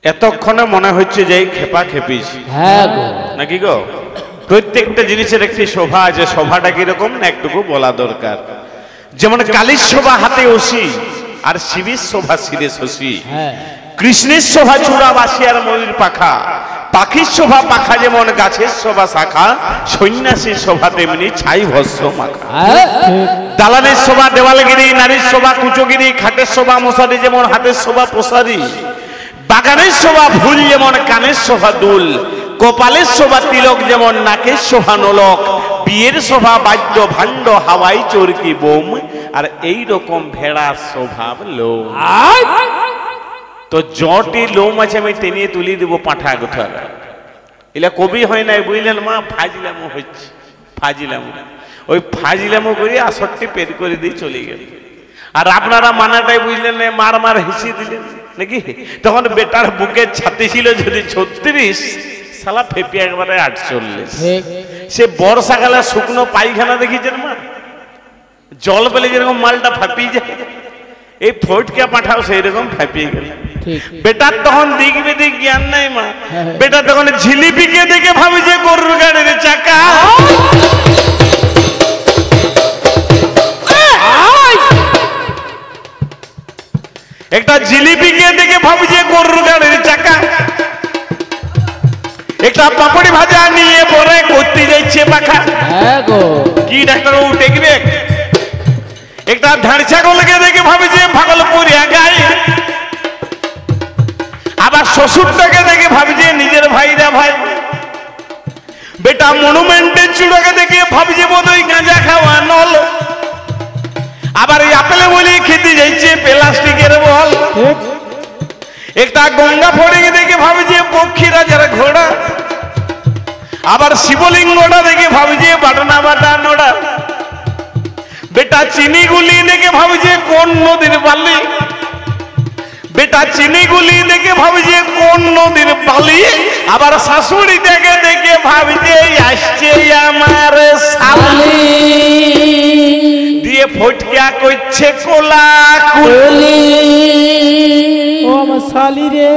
এতক্ষণে মনে হচ্ছে যে খেপা খেপিস নাকি গো? প্রত্যেকটা জিনিসের একটি শোভা আছে, শোভাটা কিরকম না একটুকু বলা দরকার। যেমন কালীর শোভা হাতে ওসি, আর শিবের শোভা শিরে শশী। কৃষ্ণের শোভা চূড়া বাসি আর ময়ূর পাখা। পাখির শোভা পাখা যেমন গাছের শোভা শাখা, সন্ন্যাসীর শোভা তেমনি ছাই ভস্ম মাখা। দালানের শোভা দেওয়ালগিরি, নারীর শোভা কুচগিরি, খাটের শোভা মশারি যেমন হাতের শোভা প্রসারী। বাগানের শোভা ফুল যেমন কানের শোভা দুল, কপালের শোভা তিলক যেমন নাকের শোভা নোলক। বিয়ের শোভা বাদ্য ভাণ্ড হাওয়াই চরকি বোম, আর এই রকম ভেড়া স্বভাব লোম। তো জটি লোম আছে আমি টেনিয়ে তুলি দেবো পাঠা কোথা। এলা কবি হয় নাই বুঝলেন মা, ফাজিলামো হচ্ছে ফাজিলামো। ওই ফাজিলামো করে আসরটি পেট করে দিয়ে চলে গেল। আর আপনারা মানাটাই বুঝলেন না, মার মার হেসিয়ে দিলেন নাকি? তখন বেটার বুকের ছাতি ছিল যদি 36, সালা ফেপি একবারে 48। সে বর্ষাকালে শুকনো পায়খানা দেখিছেন মা, জল পেলে যেরকম মালটা ফাঁপিয়ে যায়, এই ফটকা পাঠাও সেই রকম ফাঁপিয়ে গেল। বেটার তখন দিক বেদিক জ্ঞান নাই মা। বেটা তখন ঝিলিপিকে দেখে ভাবে যে গরুর গাড়ির চাকা। একটা জিলিপিকে দেখে ভাবি যে গরুর গাড়ির চাকা। একটা পাপড়ি ভাজা নিয়ে পরে করতে যাচ্ছে পাখা। কি ডাক্তার বাবু টেকবে? একটা ধাড় ছাগলকে দেখে ভাবি যে ভাগলপুরিয়া গাই। আবার শ্বশুরটাকে দেখে ভাবি যে নিজের ভাইরা ভাই। বেটা মনুমেন্টের চূড়াকে দেখে ভাবি যে বোধহয় গাঁজা খাওয়া নল। আবার এই আপেলে বলি খেতে যাইছে প্লাস্টিকের বল। একটা গঙ্গা ফড়িং দেখে ভাবি যে পক্ষী রাজার ঘোড়া। আবার শিবলিঙ্গটা দেখে ভাবি যে বাটনা বাটা নোড়া। বেটা চিনিগুলি দেখে ভাবি যে কোন নদীর বালি। বেটা চিনিগুলি দেখে ভাবি যে কোন নদীর বালি। আবার শাশুড়িটাকে দেখে ভাবি যে আসছে আমার শালি। দিয়ে ফটকা করছে কোলা কুলি। ও আমার শালি রে,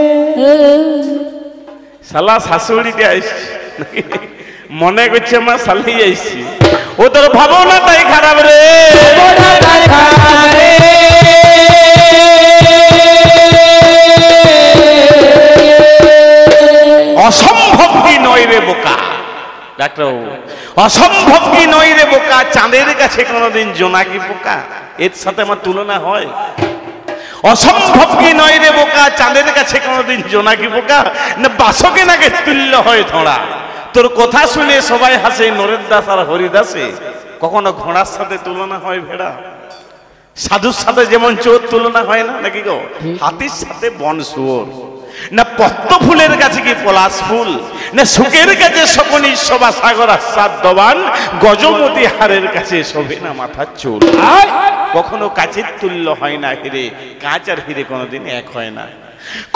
শালা শাশুড়িটা আসছে, মনে করছে আমার শালি আসছি। ও তোর ভাবনাটাই খারাপ রে। অসম্ভব কি নয় রে বোকা ডাক্তার, অসম্ভব কি নয় রে বোকা। চাঁদের কাছে কোনোদিন জোনাকি পোকা, এর সাথে আমার তুলনা হয়? অসম্ভব কি নয় রে বোকা, চাঁদের কাছে কোনোদিন জোনাকি পোকা। না বাসকে নাকি তুল্য হয় ধরা। তোর কথা শুনে সবাই হাসে নরেন দাস আর হরিদাসে। কখনো ঘোড়ার সাথে তুলনা হয় ভেড়া? সাধুর সাথে যেমন চোর তুলনা হয় না নাকি গো? হাতির সাথে বন শুয়োর। না পদ্ম ফুলের কাছে কি পলাশ ফুল? না সুখের কাছে শকুনি শোভা সাগর আস্বাদ দবান। গজমতি হারের কাছে শোভে না মাথার চুল। কখনো কাচের তুল্য হয় না হিরে, কাঁচ আর হিরে কোনোদিন এক হয় না।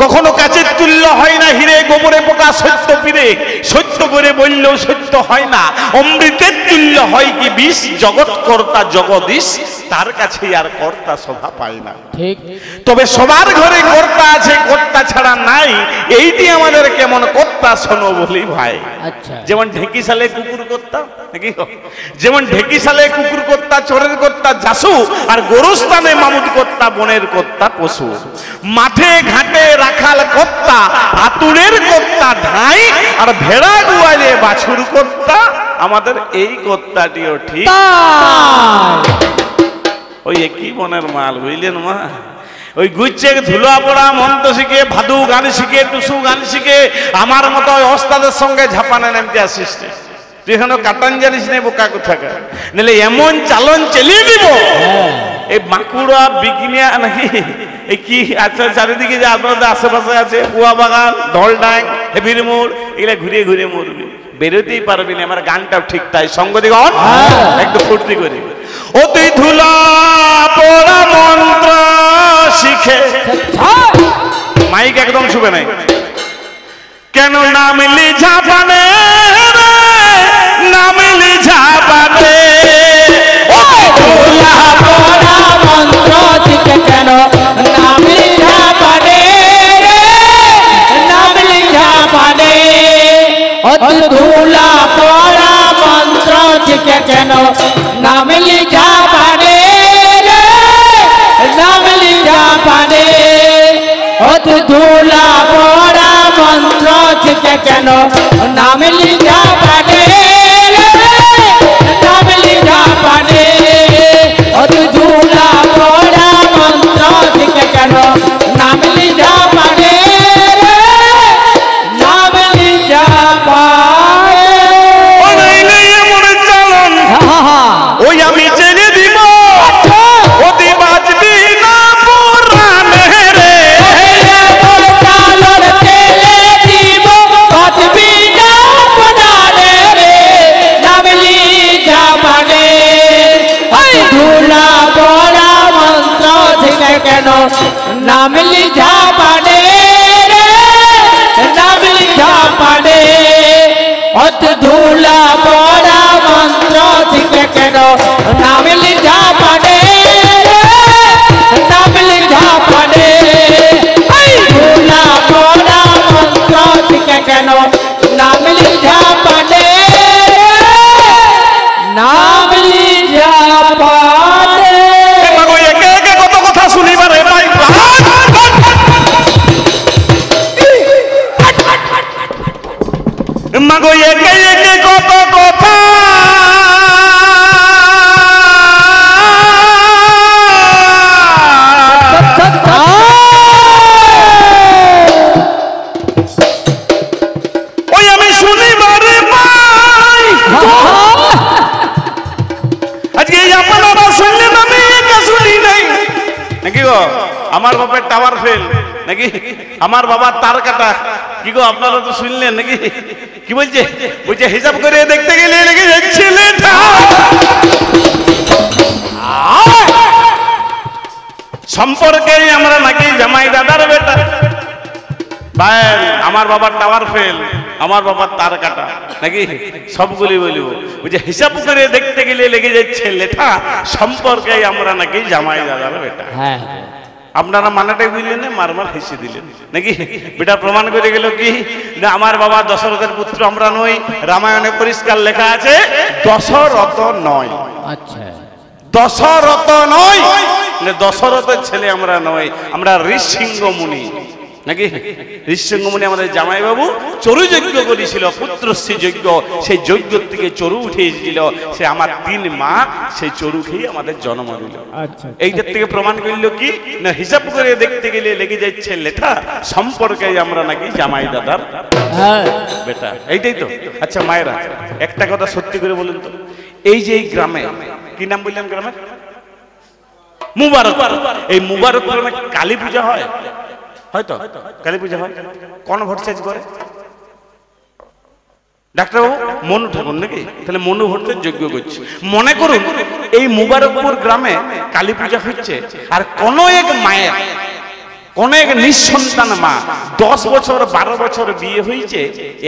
কখনো কাচের তুল্য হয় না হিরে, গোবরে পোকা সত্য পীরে। সত্য করে বললেও সত্য হয় না। অমৃতের তুল্য হয় কি বিষ? জগৎ কর্তা জগদীশ, তার কাছে আর কর্তা শোভা পায় না। ঠিক। তবে সবার ঘরে কর্তা আছে, কর্তা ছাড়া নাই। এইটি আমাদের কেমন কর্তা শোনো বলি ভাই। আচ্ছা। যেমন ঢেকিশালে কুকুর কর্তা নাকি? যেমন ঢেকিশালে কুকুর কর্তা, চোরের কর্তা জাসু, আর গরুস্থানে মামুদ কর্তা, বনের কর্তা পশু। মাঠে ঘাটে রাখাল কর্তা, আতুরের কর্তা ধাই, আর ভেড়া গোয়ালে বাছুর কর্তা। আমাদের এই কর্তাটিও ঠিক ওই একই বনের মাল, বুঝলেন মা? ওই গুচ্ছে ধুলা পড়া মন্ত্র শিখে, ভাদু গান শিখে, টুসু গান শিখে আমার মতো ওস্তাদের সঙ্গে ঝাপানে নামতে আসিস। তুই এখানে কাটান জানিস না বোকা কোথাকার, নাহলে এমন চালন চালিয়ে দিব। এই বাঁকুড়া বিকিনিয়া নাকি এই কি আছে চারিদিকে যে আপনাদের আশেপাশে আছে, কুয়া বাগান, ধলডাং, হেবির মোড়, এগুলা ঘুরিয়ে ঘুরিয়ে মরবি, বেরোতেই পারবি না। আমার গানটাও ঠিক তাই, সঙ্গ দিগণ একটু ফুর্তি করি। ও তুই ধুলা পড়া মন্ত্র শিখে, মাইক একদম শুবে নাই, কেন নামলি ঝাপানে রে, নামলি ঝাপানে। ও ধুলা পড়া মন্ত্র শিখে কেন নামলি ঝাপানে রে, অতি ধুলা পড়া মন্ত্র থেকে কেন নাম লিখা পারে রে, নাম লিখা পারে। অতি ধুলা পড়া মন্ত্র থেকে কেন নাম লিখা পারে রে, নাম লিখা পারে। অতি ধুলা পড়া মন্ত্র থেকে কেন নাম লিখা পারে রে, নাম লিখা পারে। ওই আমি ছেড়ে দিব অতি বাজবি না পুরাণে রে, চালর তেলে দিব বাজবি না পুরাণে রে, নাম লিখা পারে। ধুলা পড়া মন্ত্র থেকে কেন নাম লিখা পারে রে, নাম লিখা পারে। অত ধুলা পড়া মন্ত্র থেকে কেন নাম লিখা পারে রে, নাম লিখা পারে। ধুলা পড়া মন্ত্র থেকে কেন নাম লিখা পারে রে, নাম লিখা পারে। একে একে কত কথা শুনিবার ভাই। মাগো একে একে কত কথা ওই আমি শুনিবারে পাই। আজকে এই আপনারা শুনলেন, আমি একা শুনি নাই নাকি গো? আমার বাবার টাওয়ার ফেল নাকি, আমার বাবার তার কাটা কি গো? আপনারা তো শুনলেন নাকি? কি বলছে? বলছে হিসাব করে দেখতে গেলে লেগে ছেলেটা সম্পর্কে আমরা নাকি জামাই দাদার বেটা। ভাই আমার বাবার টাওয়ার ফেল, আমার বাবার তার কাটা নাকি, সবগুলি বলিব। বলছে হিসাব করে দেখতে গেলে লেগে যাচ্ছে লেঠা, সম্পর্কে আমরা নাকি জামাই দাদার বেটা। হ্যাঁ, আপনারা মানাটাই বুঝলেন না, মারমার হেসে দিলেন নাকি? বেটা প্রমাণ করে গেল কি না আমার বাবা দশরথের পুত্র আমরা নই। রামায়ণে পরিষ্কার লেখা আছে দশরথ নয়। আচ্ছা, দশরথ নয়, দশরথের ছেলে আমরা নই, আমরা ঋষিঙ্গ মুনি নাকি? ঋষিঙ্গ মুনি আমাদের জামাই বাবু চরু যজ্ঞ করেছিল, পুত্রশ্রী যজ্ঞ। সেই যজ্ঞ থেকে চরু উঠে এসেছিল, সে আমার 3 মা সেই চরু খেয়ে আমাদের জন্ম দিল। এইটার থেকে প্রমাণ করল কি না হিসাব করে দেখতে গেলে লেগে যাচ্ছে লেঠা, সম্পর্কে আমরা নাকি জামাই দাদার বেটা। এইটাই তো। আচ্ছা মায়েরা একটা কথা সত্যি করে বলুন তো, এই যে এই গ্রামে কি নাম বললাম গ্রামের? মুবারক। এই মুবারক গ্রামে কালী পূজা হয়, হয়তো কালী পূজা হয়। কোন ভট্টাচার্য করে? ডাক্তারবাবু মনু ঠাকুর নাকি? তাহলে মনু ভট্টাচার্য যজ্ঞ করছে। মনে করুন এই মুবারকপুর গ্রামে কালী পূজা হচ্ছে, আর কোন এক মায়ের, কোন এক নিঃসন্তান মা 10 বছর 12 বছর বিয়ে হয়েছে,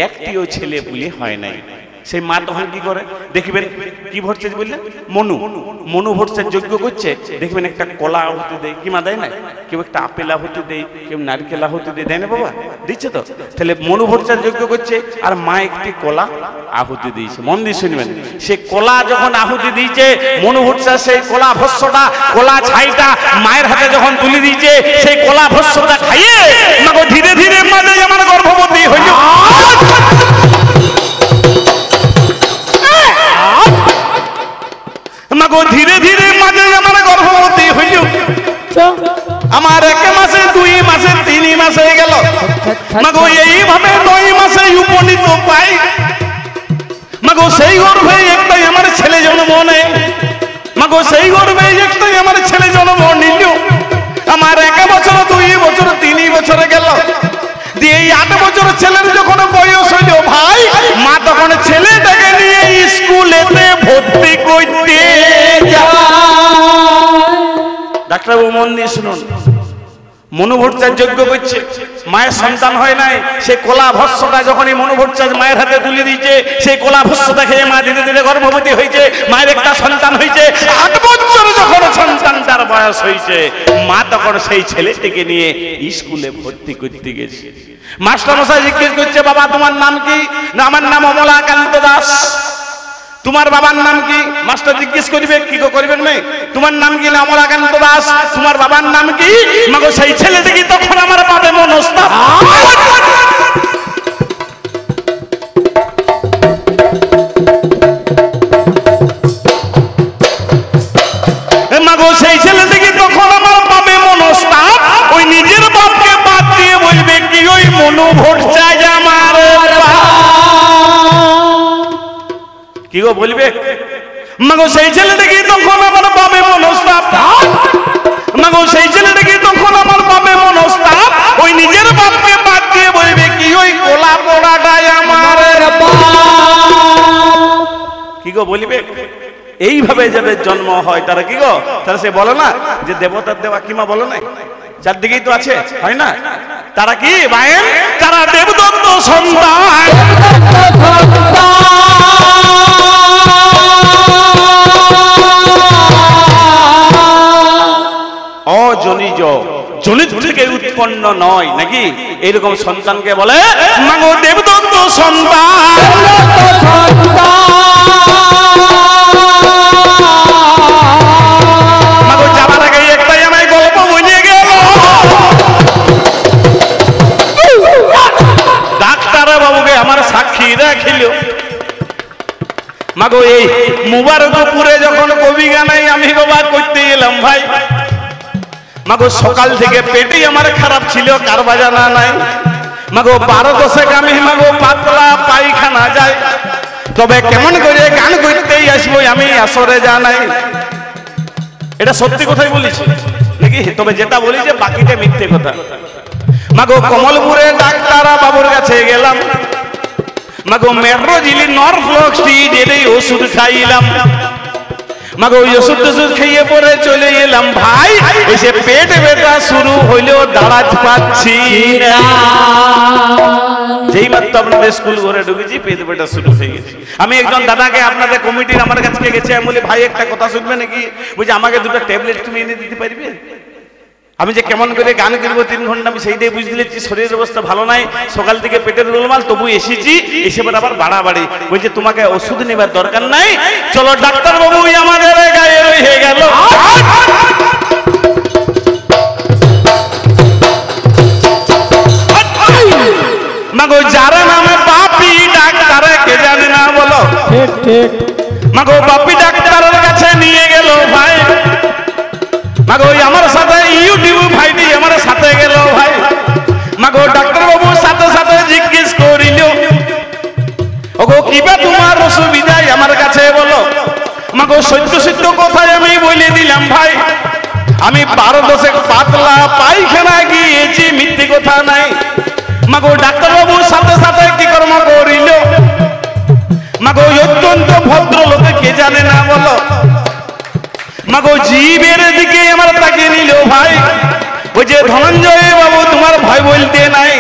একটিও ছেলে পুলে হয় নাই। সেই মা তখন কি করে দেখবেন? কি ভট্টাচার্য বললেন? মনু। মনু ভট্টাচার্য যজ্ঞ করছে, দেখবেন একটা কলা আহুতি দেয়, কি মা দেয় না? কেউ একটা আপেল আহুতি দেয়, কেউ নারকেল আহুতি দেয়, দেয় না বাবা? দিচ্ছে তো। তাহলে মনু ভট্টাচার্য যজ্ঞ করছে, আর মা একটি কলা আহুতি দিয়েছে। মন দিয়ে শুনবেন, সে কলা যখন আহুতি দিয়েছে, মনু ভট্টাচার্য সেই কলা ভস্যটা, কলা ছাইটা মায়ের হাতে যখন তুলে দিয়েছে, সেই কলা ভস্যটা খাইয়ে মাগো ধীরে ধীরে মাঝে আমার গর্ভবতী হইল। মাগো ধীরে ধীরে মাঝে আমার গর্ভবতী হইল। আমার 1 মাসে 2 মাসে 3 মাস হয়ে গেল। মাগো এইভাবে 9 মাসে উপনীত পাই। মাগো সেই গর্ভে একটাই আমার ছেলে জন্ম নেয়। মাগো সেই গর্ভে একটাই আমার ছেলে জন্ম নিল। আমার 1 বছর 2 বছর 3 বছর গেল, দিয়ে 8 বছর ছেলের যখন বয়স হইল ভাই, মা তখন ছেলেটাকে নিয়ে স্কুলেতে ভর্তি করতে যায়। ডাক্তারবাবু মন দিয়ে শুনুন, মনোভট্টার যজ্ঞ করছে, মায়ের সন্তান হয় নাই, সেই কলা ভস্যটা যখনই মনোভট্টার মায়ের হাতে তুলে দিয়েছে, সেই কলা ভস্যটা খেয়ে মা ধীরে ধীরে গর্ভবতী হয়েছে, মায়ের একটা সন্তান হয়েছে। 8 বছর যখন সন্তানটার বয়স হয়েছে, মা তখন সেই ছেলেটিকে নিয়ে স্কুলে ভর্তি করতে গেছে। মাস্টার মশাই জিজ্ঞেস করছে, বাবা তোমার নাম কি? না আমার নাম অমলাকান্ত দাস। তোমার বাবার নাম কি? মাস্টার জিজ্ঞেস করবে, কি করবেন মেয়ে, তোমার নাম কি? না অমলাকান্ত দাস। তোমার বাবার নাম কি? মাগো সেই ছেলেটিকে তখন আমার পাবে মনস্তাপ। মাগো সেই ছেলেটিকে তখন আমার পাবে মনস্তাপ। ওই নিজের বাপকে বাদ দিয়ে বলবে কি ওই মনোভট্টা আমার কি গো বলবে। মাগো সেই ছেলেটাকে তখন আমার পাবে মনস্তাপ। মাগো সেই ছেলেটাকে তখন আমার পাবে মনস্তাপ। ওই নিজের বাপকে বাদ দিয়ে বলবে কি ওই কোলা পোড়াটাই আমার কি গো বলবে। এইভাবে যাদের জন্ম হয় তারা কি গো, তারা সে বলে না যে দেবতার দেওয়া কিমা বলে না, চারদিকেই তো আছে, হয় না? তারা কি ভাইয়ের, তারা দেবদত্ত সন্তান। অজনিজ, জনিত থেকে উৎপন্ন নয় নাকি, এরকম সন্তানকে বলে মাগো দেবদত্ত সন্তান। মাগো যাবার আগে একটাই আমায় গল্প বলে গেল। ডাক্তার বাবুকে আমার সাক্ষী রাখিল। মাগো এই মুবারকপুরে যখন কবি গানাই আমি বাবা করতে এলাম ভাই, মাগো সকাল থেকে পেটেই আমার খারাপ ছিল, কার বাজানা নাই। মাগো 12 দশেক আমি মাগো পাতলা পায়খানা যায়, তবে কেমন করে গান করতেই আসবো আমি আসরে জানাই। এটা সত্যি কথাই বলেছি নাকি, তবে যেটা বলি যে বাকিটা মিথ্যে কথা। মাগো কমলপুরে ডাক্তার বাবুর কাছে গেলাম। মাগো মেট্রোজিলি নরফ্লক্সটিড এটাই ওষুধ খাইলাম। মাগো ওই ওষুধ খাইয়ে পরে চলে এলাম ভাই, এসে পেট ব্যথা শুরু হইলেও দাঁড়াতে পারছি না। যেই মাত্র আপনাদের স্কুল ঘরে ঢুকেছি পেট ব্যথা শুরু হয়ে গেছে। আমি একজন দাদাকে আপনাদের কমিটির আমার কাছে গেছে, আমি বলি ভাই একটা কথা শুনবে নাকি, বুঝি আমাকে 2টা ট্যাবলেট তুমি এনে দিতে পারবে। আমি যে কেমন করে গান করবো 3 ঘন্টা আমি সেইটাই বুঝতে দিচ্ছি, শরীরের অবস্থা ভালো নাই, সকাল থেকে পেটের গোলমাল, তবু এসেছি, এসে আবার বাড়াবাড়ি বলছে তোমাকে ওষুধ নেবার দরকার নাই, চলো ডাক্তার বাবু আমাদের গায়ে রয়ে গেল। মাগো যার নামে বাপি ডাক্তার কে জানে না বলো, মাগো বাপি ডাক্তারের কাছে নিয়ে গেল ভাই। মাগো আমার সাথে ইউটিউব ভাইটি আমার সাথে গেল ভাই। মাগো ডাক্তার বাবুর সাথে সাথে জিজ্ঞেস করিল, ওগো কিবা তোমার অসুবিধা আমার কাছে বলো। মাগো সত্য সত্য কথাই আমি বলে দিলাম ভাই, আমি 12 দশেক পাতলা পায়খানা গিয়েছি, মিথ্যে কথা নাই। মাগো ডাক্তার বাবুর সাথে সাথে কি কর্ম করিল, মাগো অত্যন্ত ভদ্র লোকে কে জানে না বলো। মাগো জীবের দিকে আমার তাকিয়ে নিল ভাই, ওই যে ধনঞ্জয় বাবু তোমার ভয় বলতে নাই,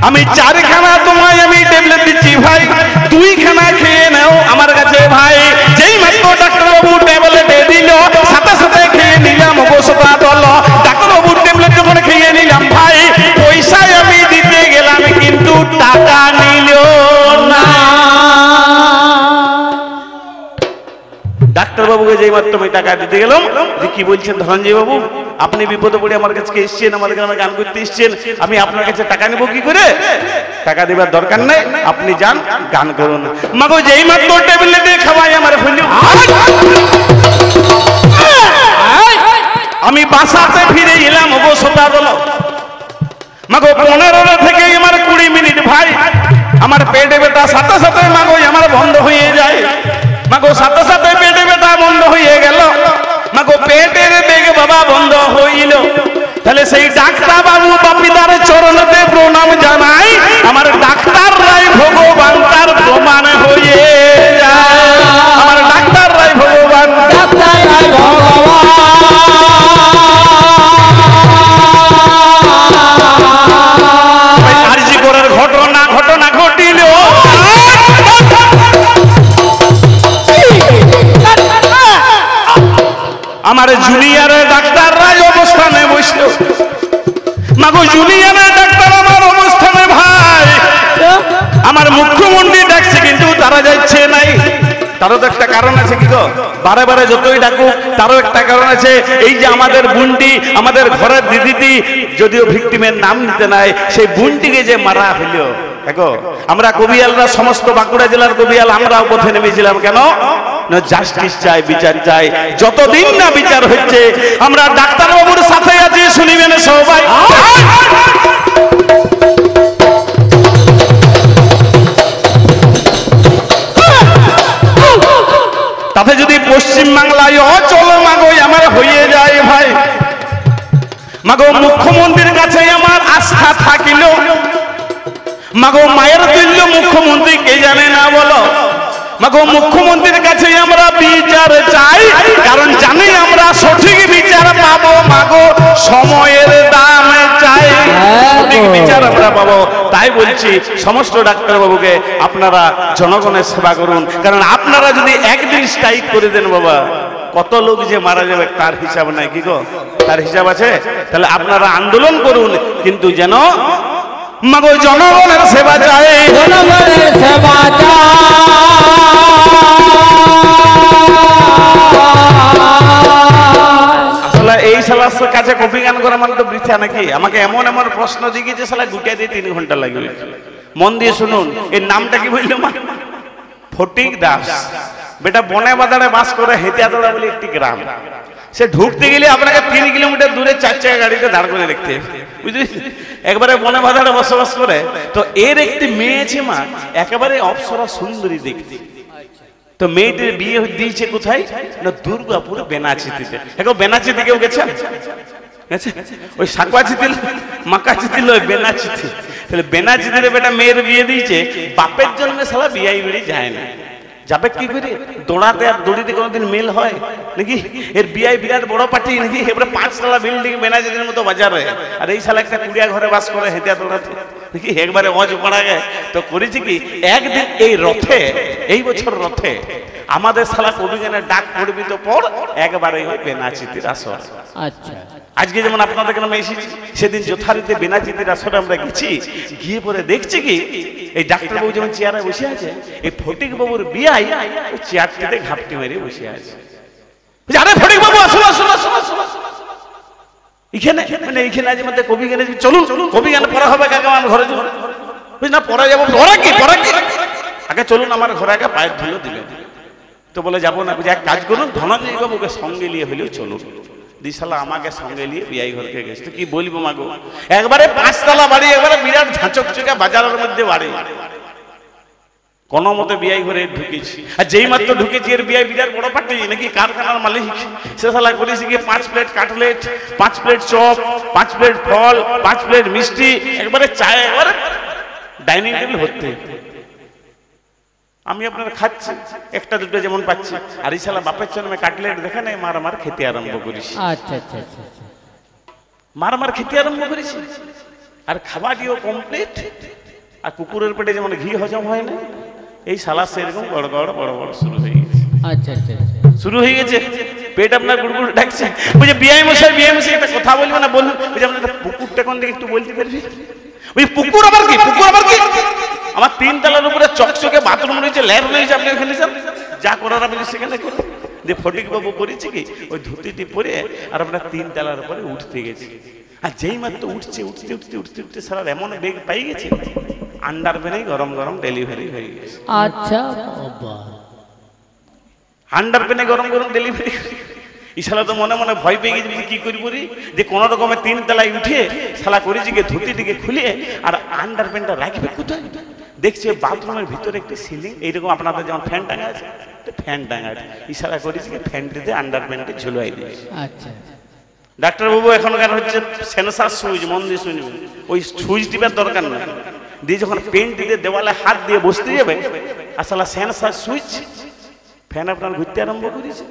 আমি 4খানা তোমায় আমি ট্যাবলেট দিচ্ছি ভাই, 2খানা খেয়ে নাও আমার কাছে ভাই। যেই মাত্র ডাক্তার বাবু ট্যাবলেট দিল সাথে সাথে খেয়ে নিলাম, অবস্থা দল। ডাক্তার বাবুর ট্যাবলেট যখন খেয়ে নিলাম ভাই, পয়সায় আমি দিতে গেলাম কিন্তু টাকা নিল না। ডাক্তার বাবুকে যেই মাত্র আমি টাকা দিতে গেলাম, যে কি বলছেন ধনঞ্জয় বাবু, আপনি বিপদে পড়ে আমার কাছে এসছেন, আমাদের গ্রামে গান করতে এসছেন, আমি আপনার কাছে টাকা নেবো কি করে? টাকা দেবার দরকার নেই, আপনি যান গান করুন। মাগো যেই মাত্র ট্যাবলেটে খাওয়াই আমার হইল, আমি বাসাতে ফিরে এলাম, অবস্থা বলো। মাগো 15 থেকে আমার 20 মিনিট ভাই, আমার পেটে ব্যথা সাথে সাথে মাগো আমার বন্ধ হয়ে যায়। মাগো সাথে সাথে পেটে ব্যথা বন্ধ হয়ে গেল, মাগো পেটের বেগ বাবা বন্ধ হইল। তাহলে সেই ডাক্তার বাবু বাপিদার চরণতে প্রণাম জানাই, আমার ডাক্তার রাই ভগবান তার প্রমাণ হয়ে যায়। আমার ডাক্তার রাই ভগবান, ডাক্তার রাই ভগবান। আমার জুনিয়রের ডাক্তাররা অবস্থানে বসলো, মাগো জুনিয়রের ডাক্তার আমার অবস্থানে ভাই, আমার মুখ্যমন্ত্রী ডাকছে কিন্তু তারা যাচ্ছে নাই। তারও তো একটা কারণ আছে কি গো, বারে বারে যতই ডাকুক তারও একটা কারণ আছে। এই যে আমাদের বুনটি, আমাদের ঘরের দিদিটি যদিও ভিকটিমের নাম নিতে নাই, সেই বুনটিকে যে মারা হইল, দেখো আমরা কবিয়ালরা, সমস্ত বাঁকুড়া জেলার কবিয়াল আমরাও পথে নেমেছিলাম। কেন না, জাস্টিস চাই, বিচার চাই। যতদিন না বিচার হচ্ছে আমরা ডাক্তারবাবুর সাথে আছি, শুনিবেন সবাই। তাতে যদি পশ্চিম বাংলায় অচল মাগো আমার হয়ে যায় ভাই, মাগো মুখ্যমন্ত্রীর কাছে আমার আস্থা থাকিল, মাগো মায়ের তুল্য মুখ্যমন্ত্রী কে জানে না বলো, মাগো মুখ্যমন্ত্রীর কাছে আমরা বিচার চাই, কারণ জানি আমরা সঠিক বিচার পাবো। মাগো সময়ের দাম চাই, সঠিক বিচার আমরা পাবো। তাই বলছি সমস্ত ডাক্তারবাবুকে আপনারা জনগণের সেবা করুন, কারণ আপনারা যদি একদিন স্ট্রাইক করে দেন বাবা, কত লোক যে মারা যাবে তার হিসাব নাই কি গো, তার হিসাব আছে। তাহলে আপনারা আন্দোলন করুন, কিন্তু যেন মাগো জনগণের সেবা চাই, জনগণের সেবা চাই। আসলে এই সালার কাছে কপি গান করা মানে তো বৃথা নাকি? আমাকে এমন এমন প্রশ্ন জিজ্ঞেসে সালা গুটিয়ে দিয়ে 3 ঘন্টা লাগবে। মন দিয়ে শুনুন, এর নামটা কি বললো মা? ফটিক দাস। বেটা বনে বাজারে বাস করে হেতিয়াতলা বলে একটি গ্রাম, সে ঢুকতে গেলে আপনাকে 3 কিলোমিটার দূরে 4 চাকা গাড়িতে দাঁড় করে দেখতে, বুঝলি? একবারে বনে বাজারে বসবাস করে। তো এর একটি মেয়ে আছে মা, একেবারে অপ্সরা সুন্দরী দেখতে। তো মেয়েটির বিয়ে দিয়েছে কোথায় না, দুর্গাপুর বেনাচিতিতে। এখন বেনাচিতি কেউ গেছেন? ওই সাকুয়াচিতি মাকাচিতি লয়, বেনাচিতি। তাহলে বেনাচিতিতে বেটা মেয়ের বিয়ে দিয়েছে, বাপের জন্মে সালা বিয়াই বেড়ি যায় না, যাবে কি করে? দৌড়াতে আর দড়িতে কোনোদিন মেল হয় নাকি? এর বিয়াই বিরাট বড় পার্টি নাকি? এবারে 5 তলা বিল্ডিং বেনাচিতির মতো বাজারে, আর এই সালা একটা কুড়িয়া ঘরে বাস করে হেতিয়া দৌড়াতে নাকি? একবারে অজ পড়া গে। তো করেছি কি, একদিন এই রথে, এই বছর রথে আমাদের সালা কবিগানের ডাক পড়বি তো পর একবারে ওই বেনাচিতির আসর। আচ্ছা, আজকে যেমন আপনাদের গ্রামে এসেছি, সেদিন যথারীতি বেনাচিতির আসরে আমরা গেছি, গিয়ে পরে দেখছি কি এই ডাক্তারবাবু যেমন চেয়ারে বসে আছে, এই ফটিক বাবুর বিয়াই ওই চেয়ারটিতে ঘাপটি মেরে বসে আছে। আরে ফটিক বাবু আসুন আসুন আসুন আসুন, এখানে মানে এইখানে আজ মধ্যে কবি গানে চলুন, কবি গান পড়া হবে, কাকা আমার ঘরে যাবো। বুঝ না, পড়া যাবো, পড়া কি পড়া কি, আগে চলুন আমার ঘরে, আগে পায়ের ধুলো দিলেন। তো বলে যাবো না, বুঝে এক কাজ করুন, ধনঞ্জয় বাবুকে সঙ্গে নিয়ে হলেও চলুন। দিশালা আমাকে সঙ্গে নিয়ে বিয়াই ঘরকে গেছে। তো কি বলবো মাগো, একবারে 5 তলা বাড়ি, একবারে বিরাট ঝাঁচকচকা বাজারের মধ্যে বাড়ি। কোন মতে বিয়াই ঘরে ঢুকেছি, আর যেই মাত্র ঢুকেছি এর বিয়াই বিরাট বড় পার্টি নাকি, কারখানার মালিক। সে শালা করেছি কি 5 plate cutlet, 5 plate chop, 5 plate ফল, 5 প্লেট মিষ্টি, একবারে চায়, একবারে ডাইনিং টেবিল ভর্তি। আমি আপনারা খাচ্ছি, একটা দুটো যেমন পাচ্ছি, আর এই শালা বাপের জন্মে কাটলেট দেখে নাই, মার খেতে আরম্ভ করেছি। আচ্ছা আচ্ছা আচ্ছা, মার খেতে আরম্ভ করেছি, আর খাবারটিও কমপ্লিট। আর কুকুরের পেটে যেমন ঘি হজম হয় না, এই শালা সেরকম বড় বড় বড় বড় শুরু হয়ে গেছে। আচ্ছা আচ্ছা, শুরু হয়ে গেছে, পেট আপনার গুড়গুড় ডাকছে। বুঝে বিয়াই মশাই একটা কথা বলবো না, বলুন। বুঝে আপনার পুকুরটা কোন দিকে একটু বলতে পারবি? ওই পুকুর আবার কি, পুকুর আবার কি? আমার 3 তলার উপরে চকচকে বাথরুম রয়েছে, ল্যাব রয়েছে, আপনি ওখানে যান, যা করার আপনি সেখানে করুন। যে ফটিক বাবু করেছে কি, ওই ধুতিটি পরে আর আপনার 3 তলার উপরে উঠতে গেছে। আর যেই মাত্র উঠছে, উঠতে উঠতে উঠতে উঠতে সারা এমন বেগ পাই গেছে, আন্ডারপ্যানেই গরম গরম ডেলিভারি হয়ে গেছে। আচ্ছা বাবা, আন্ডারপ্যানে গরম গরম ডেলিভারি। ইশালা তো মনে মনে ভয় পেয়ে গেছে, কি করি বলি, যে কোন রকমের 3 তলায় উঠে শালা করেছি গিয়ে ধুতিটিকে খুলে আর আন্ডারপ্যানটা রাখবে কোথায়? দেখছে বাথরুমের ভিতরে একটি সিলিং, এইরকম আপনাদের যেমন ফ্যান টাঙা আছে, ফ্যান টাঙা আছে। ইশারা করেছি ফ্যানটিতে আন্ডারপ্যানটি ঝুলাই দিয়েছে। আচ্ছা, ডাক্তারবাবু এখনকার হচ্ছে সেন্সার সুইচ, মন দিয়ে শুনবেন, ওই সুইচ টিপার দরকার নেই। দিয়ে যখন পেনটিতে দেওয়ালে হাত দিয়ে বসতে যাবে, আসলে সেন্সার সুইচ, ফ্যান আপনার ঘুরতে আরম্ভ করেছে,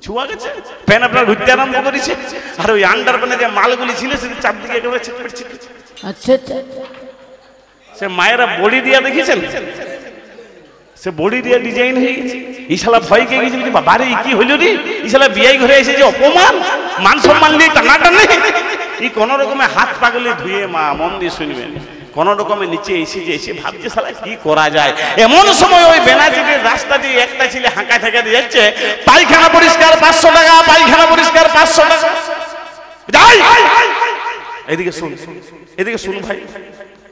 ছুয়া গেছে, ফ্যান আপনার ঘুরতে আরম্ভ করেছে। আর ওই আন্ডারপ্যানে যে মালগুলি ছিল সেটি চারদিকে একেবারে ছিটপিট ছিটপিট। আচ্ছা আচ্ছা, সে মায়েরা বড়ি দিয়া দেখেছেন, সে বডি দিয়ে ডিজাইন হয়ে গেছে। এই শালা ভয় কে গেছে, বাবারে কি হইল রে, এই শালা বিয়াই ঘরে এসে যে অপমান, মান সম্মান নিয়ে টানাটানি। এই কোন রকমে হাত পাগলে ধুয়ে, মা মন দিয়ে শুনবেন, কোন রকমে নিচে এসে ভাবছে শালা কি করা যায়। এমন সময় ওই বেনাচিটির রাস্তা দিয়ে একটা ছেলে হাঁকা ঠেকা দিয়ে যাচ্ছে, পায়খানা পরিষ্কার 500 টাকা, পায়খানা পরিষ্কার 500 টাকা। যাই এদিকে শুন, এদিকে শুন ভাই,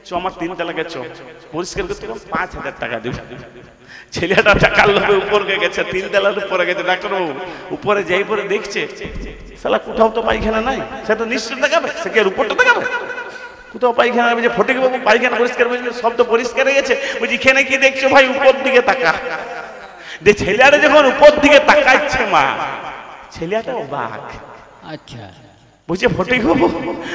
চ আমার 3 তালাকে চ, পরিষ্কার করতে 5000 টাকা দেব। ছেলেটা টাকার লোভে উপরে গেছে, 3 তালার উপরে গেছে। ডাক্তারবাবু উপরে যাই পরে দেখছে শালা কোথাও তো পায়খানা নাই, সে তো নিশ্চয় দেখাবে, সে কি উপরটা দেখাবে? কোথাও পায়খানা যে ফটিক বাবু পায়খানা পরিষ্কার করেছে, সব তো পরিষ্কার হয়ে গেছে। বলছি এখানে কি দেখছো ভাই? উপর দিকে তাকা। যে ছেলেটা যখন উপর দিকে তাকাচ্ছে, মা ছেলেটা অবাক। আচ্ছা, বলছে ফটিক বাবু,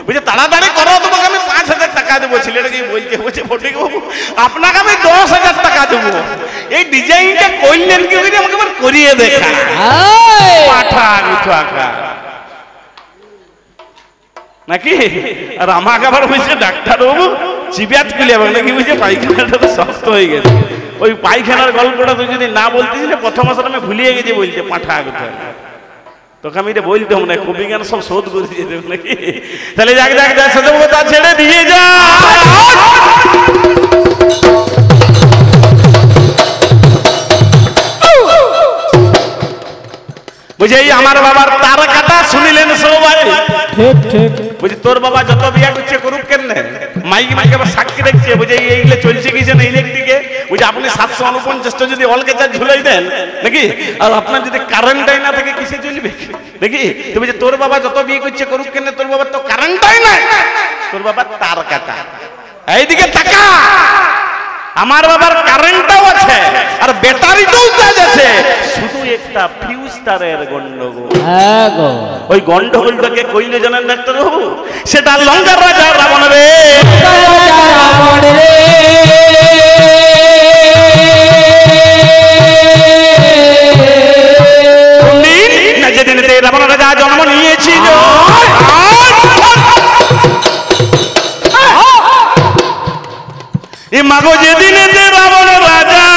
বলছে তাড়াতাড়ি করো, তোমাকে আমি 5000 টাকা দেবো। ছেলেটাকে বলছে ফটিক বাবু আপনাকে আমি 10,000 টাকা দেবো। এই ডিজাইনটা করলেন কি আমাকে আবার করিয়ে দেখা। পাঠা গুঠো আঁকা নাকি? আর আমাকে আবার বলছে ডাক্তারবাবু চিবিয়াত খুলে যাবে নাকি, বুঝছে পায়খানাটা তো শক্ত হয়ে গেছে। ওই পায়খানার গল্পটা তুই যদি না বলতিস না, প্রথম মাসে আমি ভুলিয়ে গেছি বলতে পাঠা গুঠো। তোকে আমি এটা বলতাম না, কবি গান সব শোধ করে দিয়ে দেব নাকি? তাহলে যাক যাক যা সদবতা ছেড়ে দিয়ে যা। বুঝে আমার বাবার তার কাটা শুনিলেন সবাই। ঠিক ঠিক। বুঝি তোর বাবা যত বিয়া করছে করুক কেন, মাইক মাইকে আবার সাক্ষী দেখছে। বুঝে এইগুলো চলছে কি না ইলেকট্রিকে। বুঝে আপনি 749টা যদি অলকে চার্জ ঝুলাই দেন নাকি, আর আপনার যদি কারেন্টটাই না থাকে কিসে চলবে নাকি? তো বুঝে তোর বাবা যত বিয়ে করছে করুক কেন, তোর বাবার তো কারেন্টটাই নাই, তোর বাবার তার কাটা। এইদিকে টাকা, আমার বাবার কারেন্টটাও আছে আর ব্যাটারিটাও চার্জ আছে, শুধু একটা ফিউজ তারের গন্ডগোল। হ্যাঁ গো, ওই গন্ডগোলটাকে কইলে জানেন ডাক্তারবাবু? সেটা লঙ্কার রাজা রাবণ রে। যেদিন রাবণ রাজা জন্ম নিয়েছিল, এ মাগো যেদিন রাবণ রাজা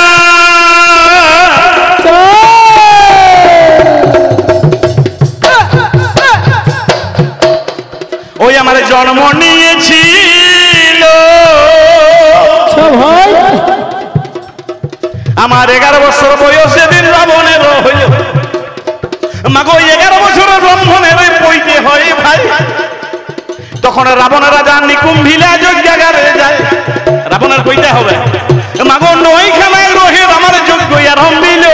ওই আমার জন্ম নিয়েছিল, আমার 11 বছর বয়সে দিন রাবণের হইল। মাগো 11 বছরের ব্রাহ্মণের পইতে হয় ভাই। তখন রাবণ রাজা নিকুম্ভিলা যজ্ঞাগারে যায়, রাবণের কইতে হবে। মাগো 9খানায় রহে আমার যজ্ঞ আরম্ভিল,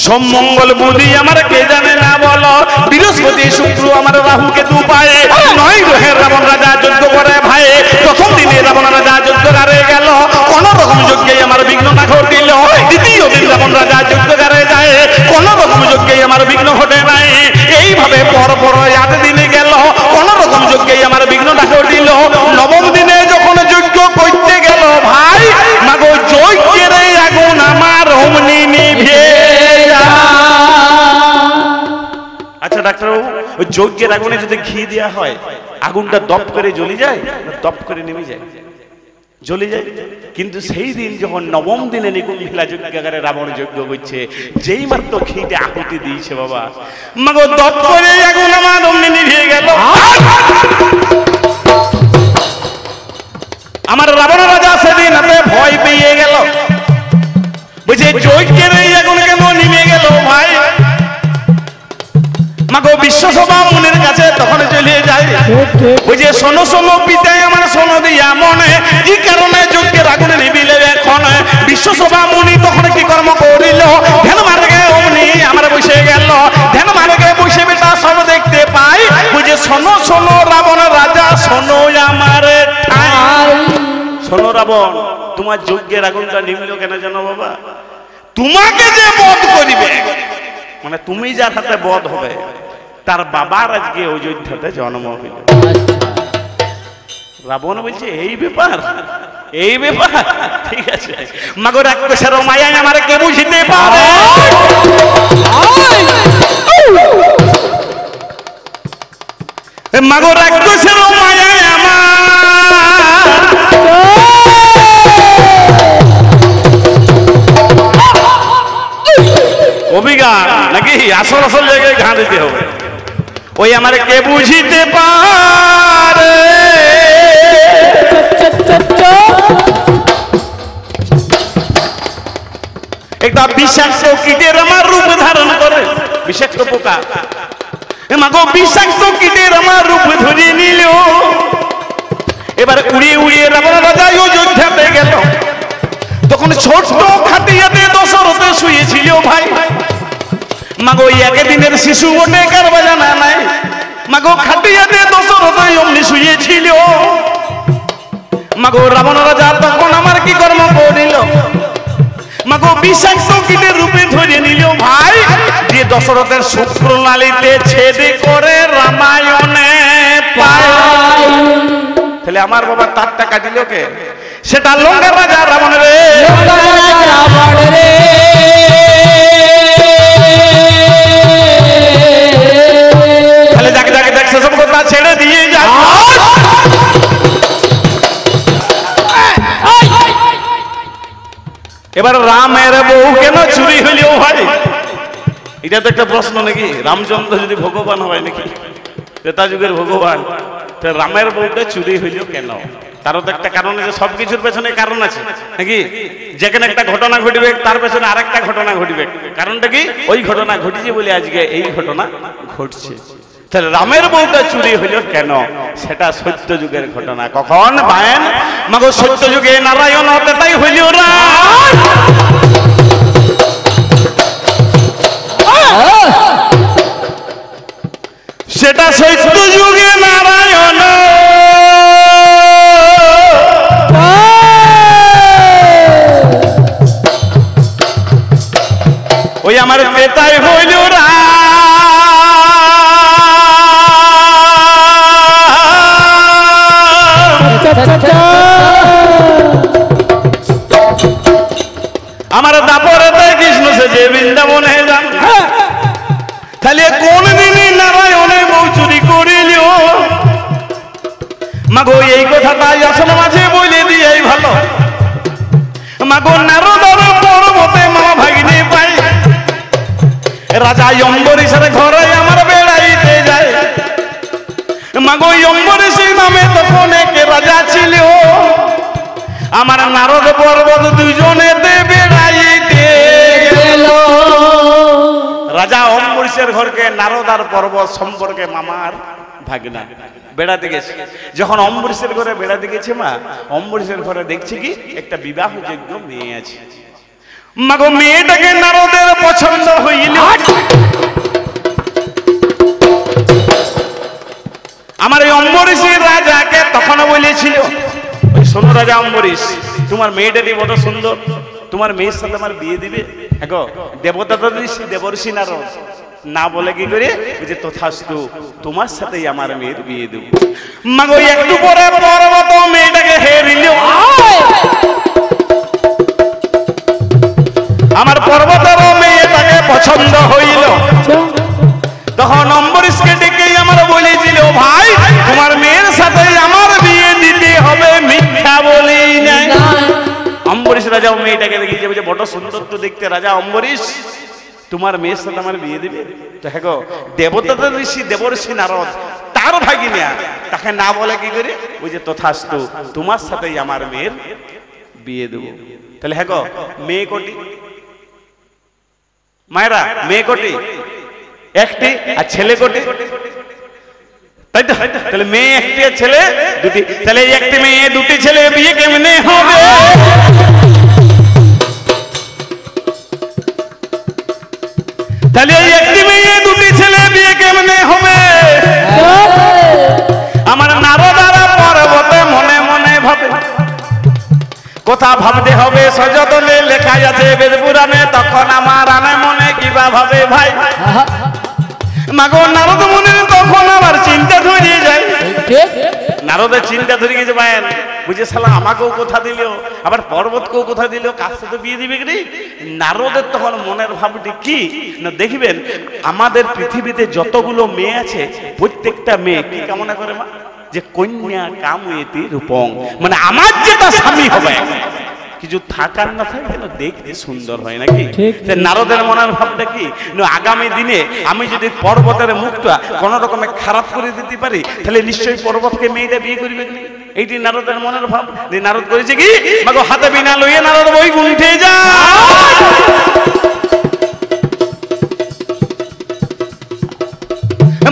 সোম মঙ্গল বুধি আমার কে জানে না বলো, বৃহস্পতি শুক্র আমার রাহুকে 2 পায়ে, 9 গ্রহে রাবণ রাজা যজ্ঞ করে ভাই। প্রথম দিনে রাবণ রাজা যজ্ঞাগারে গেল, কোন রকম যজ্ঞে আমার বিঘ্ন না ঘটিল। দ্বিতীয় দিন রাবণ রাজা যজ্ঞাগারে যায়, কোন রকম যজ্ঞে আমার বিঘ্ন ঘটে নাই। এইভাবে পর 8 দিনে গেল, কোন রকম যজ্ঞে আমার বিঘ্ন না ঘটিল। নবম দিনে যখন যজ্ঞ করতে গেল ভাই, মাগো যজ্ঞের আগুন আমার অমনি নিভে। আচ্ছা ডাক্তারবাবু, ওই যজ্ঞের আগুনে যদি ঘি দেওয়া হয়, আগুনটা দপ করে জ্বলে যায় না দপ করে নেমে যায়? জ্বলে যায়। কিন্তু সেই দিন যখন নবম দিনে নিকুম্ভিলা যজ্ঞাগারে রাবণ যজ্ঞ করছে, যেই মাত্র ঘিটা আহুতি দিয়েছে বাবা, মাগো দপ করে আগুন আমার অমনি নিভে গেল। আমার রাবণ রাজা সেদিন হাতে ভয় পেয়ে গেল, বুঝে যজ্ঞের এই আগুন কেন নিভে গেল ভাই। মাগো বিশ্বসভা মুনির কাছে তখন চলে যায়, বুঝে শোনো শোনো পিতাই আমার শোনো দিয়া মনে, কি কারণে যজ্ঞের আগুনে নিবিলে এখন। বিশ্বসভা মুনি তখন কি কর্ম করিল, ধ্যান মার্গে অমনি আমার বসে গেল। ধ্যান মার্গে বসে বেটা সব দেখতে পাই, বুঝে শোনো শোনো রাবণ রাজা শোনো আমার ঠাই। শোনো রাবণ, তোমার যজ্ঞের আগুনটা নিবিল কেন জানো বাবা? তোমাকে যে বধ করিবে, মানে তুমি যার হাতে বধ হবে, তার বাবার আজকে অযোধ্যাতে জন্ম হইল। রাবণ বলছে এই ব্যাপার, এই ব্যাপার, ঠিক আছে। মাগো রাক্ষসের মায়ায় আমার কে বুঝিতে পারে, মাগো রাক্ষসের মায়ায় আমার আসল আসল জায়গায় ঘা দিতে হবে। ওই আমার কে বুঝিতে পারে একটা বিষাক্ত কীটের আমার রূপ ধারণ করে, বিষাক্ত পোকা মাগো বিষাক্ত কীটের আমার রূপ ধরে নিল। এবার উড়িয়ে উড়িয়ে রাবণ রাজা অযোধ্যাতে গেল। তখন ছোট খাটিয়াতে দশরথে শুয়েছিল ভাই। মাগো একদিনের শিশু বটে কার বাজানা নাই। মাগো খাটিয়াতে দশরথে অমনি শুয়েছিল। মাগো রাবণ রাজা তখন আমার কি কর্ম করিল, মাগো বিষাক্ত কীটের রূপে ধরে নিল ভাই। দিয়ে দশরথের শুক্র নালীতে ছেদে করে রামায়ণে পায়। তাহলে আমার বাবা তারটা কাটিল কে? সেটা লঙ্কার রাজা রাবণ রে। তাহলে যাকে যাকে দেখ সেসব কথা ছেড়ে দিয়ে যা। এবার রামের বউ কেন চুরি হইল ভাই? এটা তো একটা প্রশ্ন নাকি? রামচন্দ্র যদি ভগবান হয় নাকি, ত্রেতা যুগের ভগবান, রামের বউটা চুরি হইল কেন? তারও তো একটা কারণ আছে, সবকিছুর পেছনে কারণ আছে নাকি? যেখানে একটা ঘটনা ঘটবে তার পেছনে আরেকটা ঘটনা ঘটবে। কারণটা কি? ওই ঘটনা ঘটেছে বলে আজকে এই ঘটনা ঘটছে। তাহলে রামের বউটা চুরি হইল কেন? সেটা সত্য যুগের ঘটনা। কখন বায়েন? মাগো সত্য যুগে নারায়ণ হতে তাই হইল রাম। সেটা সত্য যুগে নারায়ণ। ওই আমার পেতাই হইল রাম। আমার দাপরে কৃষ্ণ সে যে বৃন্দাবনে যান। তাহলে কোন দিনই নারায়ণে বউ চুরি করিল? মাগো এই কথাটাই আসল মাঝে বলে দিয়ে ভালো। মাগো নারদর পর্বতে মা ভাগিনী পাই। রাজা অম্বরীশের ঘরে আমার বেড়াইতে যায়। মাগো অম্বরীশের নামে তখন এক রাজা ছিল। আমার নারদ পর্বত দুজনেতে বেড়াইতে গেল। রাজা অম্বরীশের ঘরকে নারদ আর পর্বত সম্পর্কে মামার ভাগিনা বেড়াতে গেছে। যখন অম্বরীশের ঘরে বেড়াতে গেছে মা, অম্বরীশের ঘরে দেখছি কি একটা বিবাহযোগ্য মেয়ে আছে। মাগো মেয়েটাকে নারদের পছন্দ হইল। আমার এই অম্বরীশের রাজাকে তখন বলেছিল, শোনো রাজা অম্বরীশ, তোমার মেয়েটাটি বড় সুন্দর, তোমার মেয়ের সাথে আমার বিয়ে দিবে? দেখো দেবতা তো দেবর্ষি নারদ না বলে কি করে বুঝে তথাস্তু, তোমার সাথেই আমার মেয়ের বিয়ে দেব। মাগো একটু পরে পর্বত মেয়েটাকে হেরিল। আমার পর্বতের মেয়েটাকে পছন্দ হইল। তখন অম্বরীশকে ডেকে আমার বলেছিল, ভাই তোমার মেয়ের সাথে আমার বিয়ে দিতে হবে, মিথ্যা বলি নাই। অম্বরীশ রাজা মেয়েটাকে দেখেছে, বলছে বড় সুন্দর তো দেখতে। রাজা অম্বরীশ, তোমার মেয়ের সাথে আমার বিয়ে দিবে? তো হ্যাঁ গো, দেবতা ঋষি দেবর্ষি নারদ তার ভাগিনা, তাকে না বলে কি করে ওই যে তথাস্তু, তোমার সাথেই আমার মেয়ের বিয়ে দেব। তাহলে হ্যাঁ গো, মেয়ে কোটি মায়েরা? মেয়ে কোটি? একটি। আর ছেলে কোটি? তাই তো? তাহলে মেয়ে একটি আর ছেলে দুটি। তাহলে একটি মেয়ে দুটি ছেলে বিয়ে কেমনে হবে? তাহলে একটি মেয়ে দুটি ছেলে বিয়ে কেমনে হবে? আমার নারদারা পর্বতে মনে মনে ভাবে, কথা ভাবতে হবে সযতনে লেখা আছে বেদ পুরাণে। তখন আমার আনে মনে কিবা ভাবে ভাই? মাগো নারদ মনে তখন আমার চিন্তা ধরিয়ে যায়। নারদের চিন্তা ধরে গেছে ভাই, বুঝে শালা আমাকেও কথা দিল, আবার পর্বতকেও কথা দিল, কার সাথে বিয়ে দিবে কি? নারদের তখন মনের ভাবটি কি না, দেখবেন আমাদের পৃথিবীতে যতগুলো মেয়ে আছে প্রত্যেকটা মেয়ে কি কামনা করে মা? যে কন্যা কাময়েতি রূপং, মানে আমার যেটা স্বামী হবে। কিছু থাকার না থাকে যেন দেখতে সুন্দর হয় নাকি? ঠিক। নারদের মনের ভাবটা কি, আগামী দিনে আমি যদি পর্বতের মুখটা কোন রকমে খারাপ করে দিতে পারি তাহলে নিশ্চয়ই পর্বতকে মেয়েটা বিয়ে করবে না। এইটি নারদের মনের ভাব। নারদ করেছে কি, মাগো হাতে বিনা লইয়ে নারদ বৈকুণ্ঠে যায়।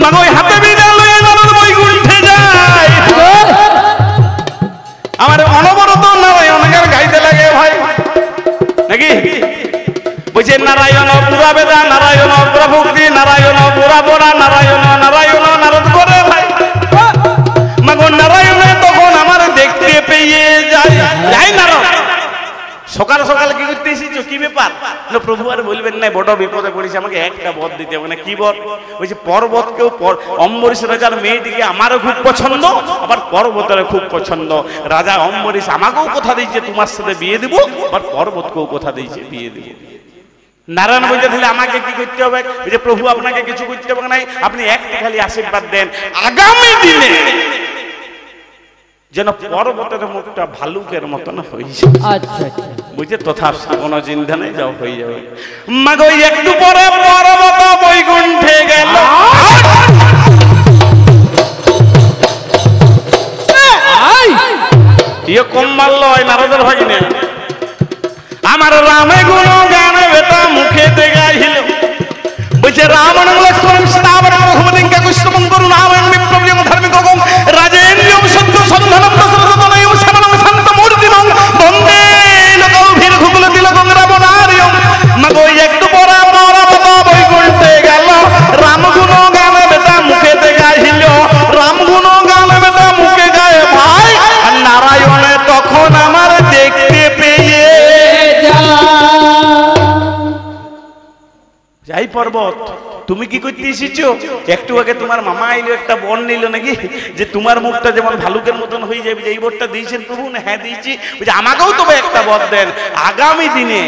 মাগো হাতে বিনা লইয়ে নারদ বৈকুণ্ঠে যায়। আমার অনবরত নারায়ণের গাইতে লাগে ভাই নাকি? বলছে নারায়ণ পুরা বেদা, নারায়ণ পুরা ভক্তি, নারায়ণ পুরা বড়া, নারায়ণ নারায়ণ নারদ করে ভাই। মাগো নারায়ণে তখন আমার দেখতে পেয়ে যায়। যাই নারদ সকাল সকাল কি করতে এসেছো, কি ব্যাপার? প্রভু আর বলবেন না, বড় বিপদে পড়েছে, আমাকে একটা বর দিতে হবে না। কি বর? বলছে পর্বতকেও, অম্বরীশ রাজার মেয়েটিকে আমারও খুব পছন্দ, আবার পর্বতের খুব পছন্দ। রাজা অম্বরীশ আমাকেও কথা দিয়েছে তোমার সাথে বিয়ে দিব, আবার পর্বতকেও কথা দিয়েছে বিয়ে দিব। নারায়ণ বলছে তাহলে আমাকে কি করতে হবে? যে প্রভু আপনাকে কিছু করতে হবে না, আপনি একটা খালি আশীর্বাদ দেন, আগামী দিনে যেন পর্বতের মুখটা ভালুকের মতন হয়ে যায়। আচ্ছা আচ্ছা, বুঝছে? তথাস্তু, কোনো চিন্তা নেই, যাও হয়ে যাবে। মাগো একটু পরে পর্বত বৈকুণ্ঠে গেল। ইয়ে কম মারল নারদের ভাগিনে। আমার রামে গুণ গানে বেটা মুখেতে গাইল। বলছে রাম লক্ষ্মণ সীতাবর রঘুপতিকে কুষ্ঠমং করুণ আবয়ং বিপ্লবীয়ং ধার্মিকং রাজেন্দ্রিয়ং সত্য সন্ধানং প্রসরতনয়ং শ্যামলং শান্তমূর্তিমং বন্দে লোকভীর খুকুল তিলকং রাবণারিয়ং। মাগো একটু পরে পর্বত বৈকুণ্ঠে গেল। রাম গুণ গানে বেটা মুখেতে গাইল। রাম গুণ গানে বেটা মুখে গায়ে ভাই। আর নারায়ণে তখন আমার দেখতে পেয়ে যাই। পর্বত তুমি কি করতে এসেছো? একটু আগে তোমার মামা আইলো, একটা বর নিল নাকি, যে তোমার মুখটা যেমন ভালুকের মতন হয়ে যাবে। এই বরটা দিয়েছেন প্রভু? না, হ্যাঁ দিয়েছি। বলছে আমাকেও তবে একটা বর দেন, আগামী দিনে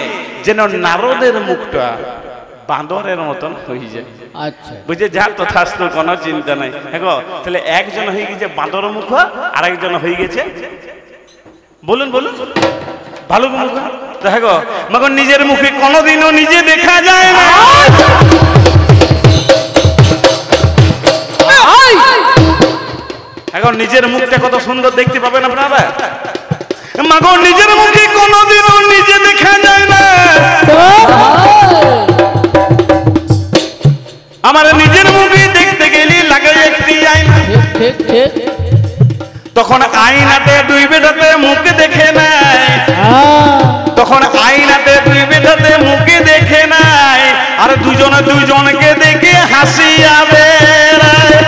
যেন নারদের মুখটা বাঁদরের মতন হয়ে যায়। আচ্ছা, বুঝে যা, তথাস্তু, কোনো চিন্তা নাই। দেখো তাহলে একজন হয়ে গেছে বাঁদর মুখ, আর একজন হয়ে গেছে, বলুন বলুন, ভালুক মুখ। দেখো মগর নিজের মুখে কোনোদিনও নিজে দেখা যায় না। এখন নিজের মুখটা কত সুন্দর দেখতে পাবেন আপনারা। মাগো নিজের মুখে কোনোদিনও নিজে দেখা যায় না। আমার নিজের মুখে দেখতে গেলে লাগে একটি আয়না। ঠিক ঠিক, তখন আয়নাতে দুই বেটাতে মুখে দেখে নাই। তখন আয়নাতে দুই বেটাতে মুখে দেখে নাই, আর দুজনে দুজনকে দেখে হাসিয়া বেড়ায়।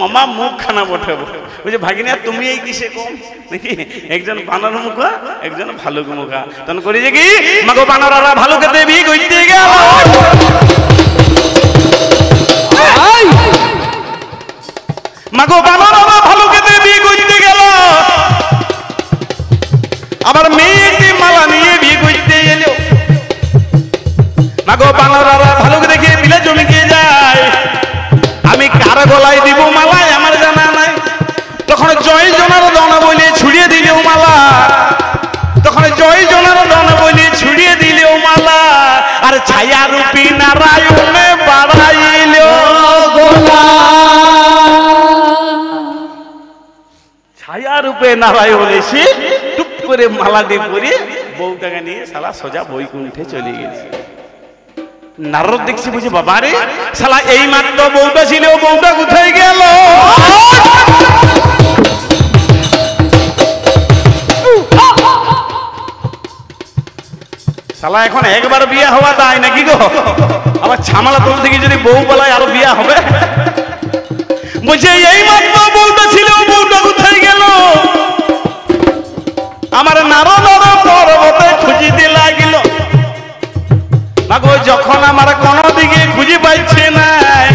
মামা মুখ খানা বটে। বুঝে ভাগিনা তুমি এই কিসে কম দেখি, একজন বানর মুখা, একজন ভালুক মুখা। তখন করি যে কি, মাগো বানরারা ভালুকেতে বিয়ে করতে গেল। মাগো বানরারা ভালুকেতে বিয়ে করতে গেল। আবার মেয়েটি মালা নিয়ে বিয়ে করতে এলো। মাগো বানরারা ভালুক দেখে বিলে জমিকে যায়। আমি কার গলায় দিব মালা আমার জানা নাই। তখন জয় জনার দন বলে ছুড়িয়ে দিলেও মালা। তখন জয় জনার দন বলে ছুড়িয়ে দিলেও মালা। আর ছায়া রূপী নারায়ণে বাড়াইল গোলা। ছায়া রূপে নারায়ণ এসে টুপ করে মালা দিয়ে পরে বউটাকে নিয়ে শালা সোজা বৈকুণ্ঠে চলে গেছে। নারদ দেখছি, বুঝি বাবা রে, শালা এই মাত্র বউটা ছিল, বউটা কোথায় গেল? শালা এখন একবার বিয়ে হওয়া দায় নাকি গো? আবার ছামালা তোল থেকে যদি বউ বলায় আরো বিয়ে হবে। বলছে এই মাত্র বউটা ছিল, বউটা কোথায় গেল? আমার নারদ পর্বতে খুঁজিতে লাগিল। মাগো যখন আমার কোনো দিকে খুঁজে পাইছে নাই,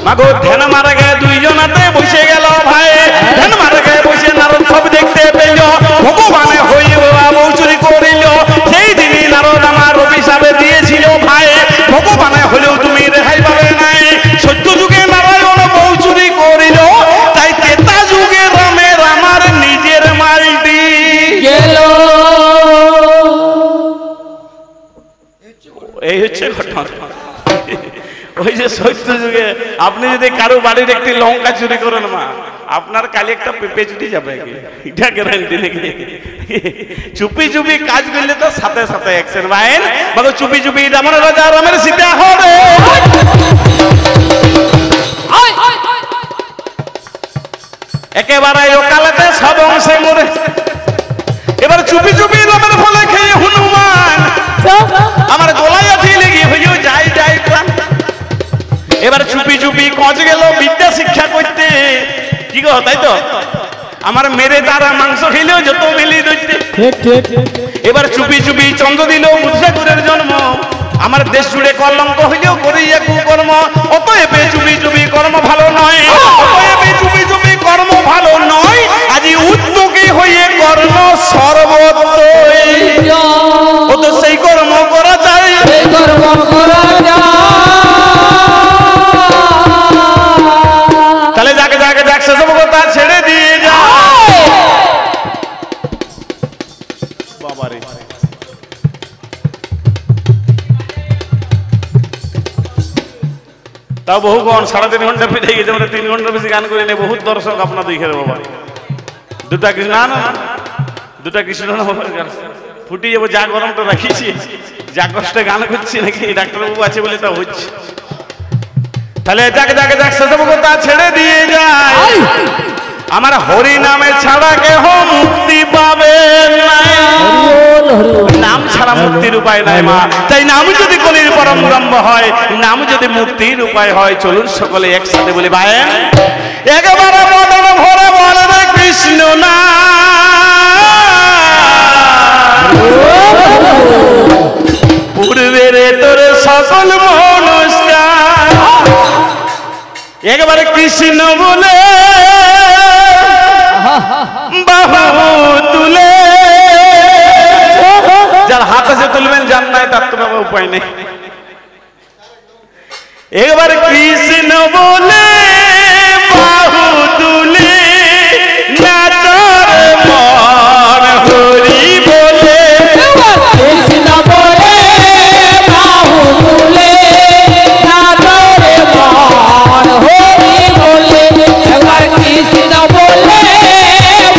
মাগো ধ্যান মারা গায়ে দুইজনাতে বসে গেল ভাই। ধ্যান মারা গায়ে বসে নারদ সব দেখতে পেল। ভগবানে হইল বউ চুরি করিল। সেই দিনই নারদ আমার অভিশাপে দিয়েছিল ভাই, ভগবানে হলেও তুমি রেহাই পাবে নাই। সত্য যুগে নারায়ণ বউ চুরি করিল, তাই তেতা যুগে রামের আমার নিজের মালটি হচ্ছে ঘটনা। ওই যে সত্য যুগে আপনি যদি কারো বাড়ির একটি লঙ্কা চুরি করেন মা, আপনার কালি একটা পেঁপে চুরি যাবে, এটা গ্যারান্টি নাকি? চুপি চুপি কাজ করলে তো সাথে সাথে অ্যাকশন বাইন, বাবা চুপি চুপি রামের রাজা রামের সীতা হবে। একেবারে ওকালতে সব অংশে মরে। এবার চুপি চুপি রামের ফলে খেয়ে হনুমান আমার গলায় আঠি লেগে হইও যাই যাই প্রাণ। এবার চুপি চুপি কচ গেল বিদ্যা শিক্ষা করতে, কি গো তাই তো? আমার মেরে তারা মাংস খেলেও যত মিলি দইতে। এবার চুপি চুপি চন্দ্র দিল মুদ্রাগুরের জন্ম, আমার দেশ জুড়ে কলঙ্ক হইলেও করিয়া কুকর্ম। অতএব চুপি চুপি কর্ম ভালো নয়, অতএব চুপি চুপি কর্ম ভালো নয়। আজি উদ্যোগী হয়ে কর্ম সর্বত্রই, ও তো সেই কর্ম করা যায়, সেই কর্ম করা যায়। তাহলে যাকে যাকে যাক সেসব কথা ছেড়ে দিয়ে যায়। বাবারে তাও বহুক্ষণ 3.5 ঘন্টা পেরিয়ে গেছে, মানে 3 ঘন্টার বেশি গান করে নেই। বহুত দর্শক আপনার দেখে বাবা, দুটা কৃষ্ণ না দুটা কৃষ্ণ না ফুটি যাবো। যা গরমটা রাখিছি, যা কষ্টে গান করছি নাকি ডাক্তারবাবু আছে বলে তা হচ্ছে। তাহলে যাকে যাকে যাক সেসব কথা ছেড়ে দিয়ে যায়। আমার হরি নামে ছাড়া কেহ মুক্তি পাবে না, নাম ছাড়া মুক্তির উপায় নাই মা। তাই নাম যদি কলির পরম ব্রহ্ম হয়, নাম যদি মুক্তির উপায় হয়, চলুন সকলে একসাথে বলি বায়েন। একেবারে বদন ভরে বলে রে কৃষ্ণ না, পূর্বে রে তোর সকল মনুষ্যার। একেবারে কৃষ্ণ বলে বাহু তুলে, যার হাত আছে তুলবেন, যার নাই তার তো বাবা উপায় নেই। একেবারে কৃষ্ণ বলে বাহু তুলে নাচর মন হরি বলে, কৃষ্ণ বলে বাহু তুলে নাচর মন হরি বলে, এবার কৃষ্ণ বলে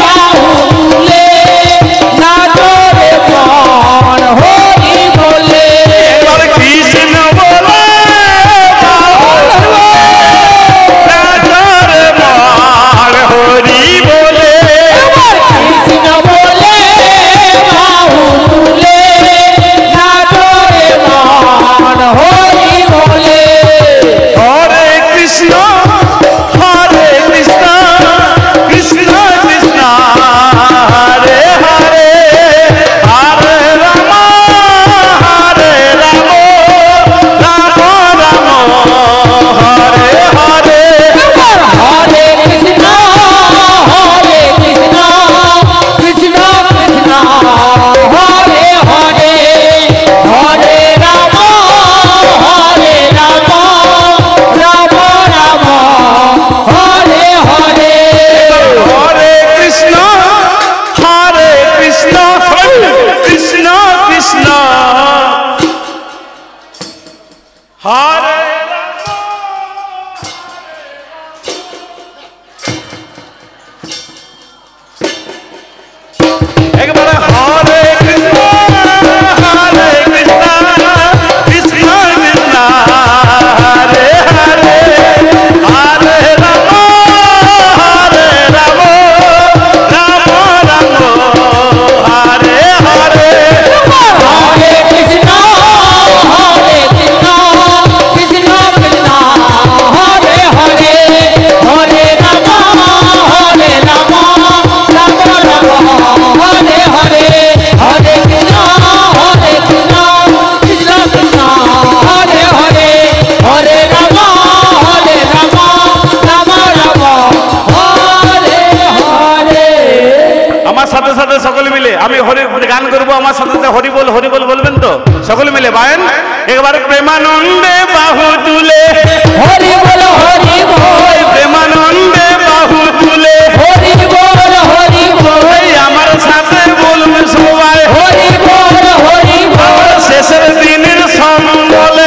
বাহু তুলে নাচর মন হরি বলে, এবার কৃষ্ণ বলে গান করবো, আমার সাথে হরি বল বলবেন তো সকলে মিলে বায়েন। একবার প্রেমানন্দে বাহু তুলে হরি বল, প্রেমানন্দে বাহু তুলে হরি বল, আমার সাথে বলবে সবাই হরি বল, শেষের দিনের সম্বলে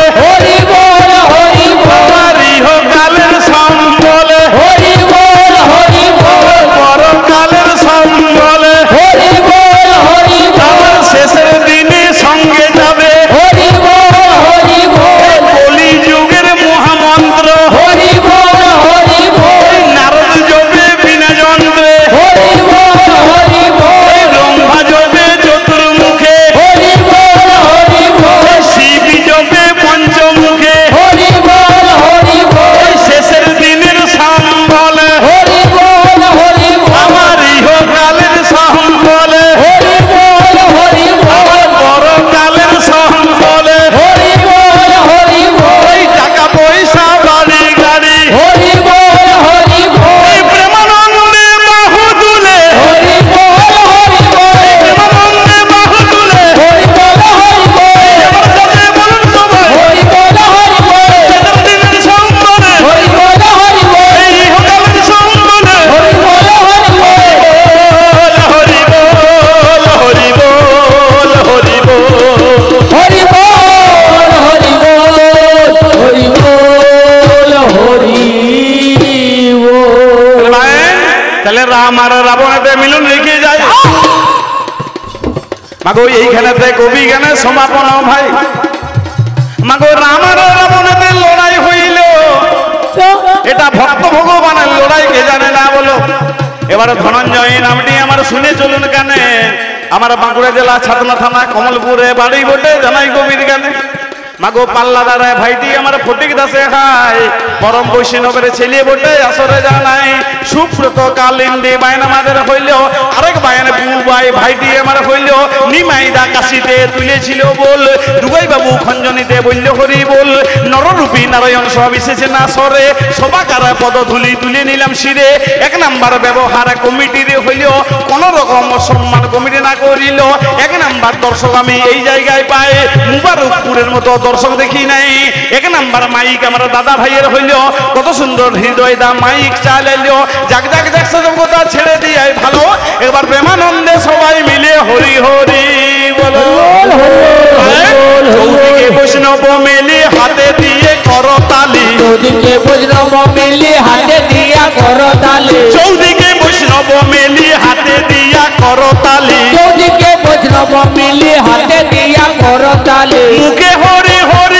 তাহলে রাম আর রাবণেতে মিলন রেখে যায়। মাগো এইখানেতে কবি গানে সমাপন ভাই। মাগো রাম আর রাবণেতে লড়াই হইল, এটা ভক্ত ভগবানের লড়াই, কে জানে না বলো। এবারে ধনঞ্জয় নামটি আমার শুনে চলুন কানে। আমার বাঁকুড়া জেলা ছাতনা থানা কমলপুরে বাড়ি বটে, জানাই কবির গানে। মাগো পাল্লা দাঁড়ায় ভাইটি আমার ফটিক দাসে খায়, পরম বৈষ্ণবের ছেলে বটে আসরে জানাই। সুব্রত কালিন্দি বাইন আমাদের হইল, আরেক বাইন বুবাই ভাইটি আমার হইল। নিমাইদা কাশিতে তুলেছিল বল, দুবাই বাবু খঞ্জনিতে বলল হরি বল। নররূপী নারায়ণ সব এসেছে না সরে, সবাকার পদধূলি তুলে নিলাম শিরে। এক নাম্বার ব্যবহার কমিটির হইল, কোন রকম সম্মান কমিটি না করিল। এক নাম্বার দর্শক আমি এই জায়গায় পাই, মুবারকপুরের মতো দর্শক দেখি নাই। এক নাম্বার মাইক আমরা দাদা ভাইয়ের হইল, কত সুন্দর হৃদয় দা মাইক চালাইল। যাক যাক যাক সজগতা ছেড়ে দিয়ে ভালো, এবার প্রেমানন্দে সবাই মিলে হরি হরি বলো। চৌদিকে বৈষ্ণব মেলি হাতে দিয়ে করতালি, চৌদিকে বৈষ্ণব মিলি হাতে দিয়া করতালি, চৌদিকে বৈষ্ণব মেলি হাতে দিয়া করতালি, চৌদিকে বৈষ্ণব মিলি হাতে দিয়া করতালি। মুখে হরি হরি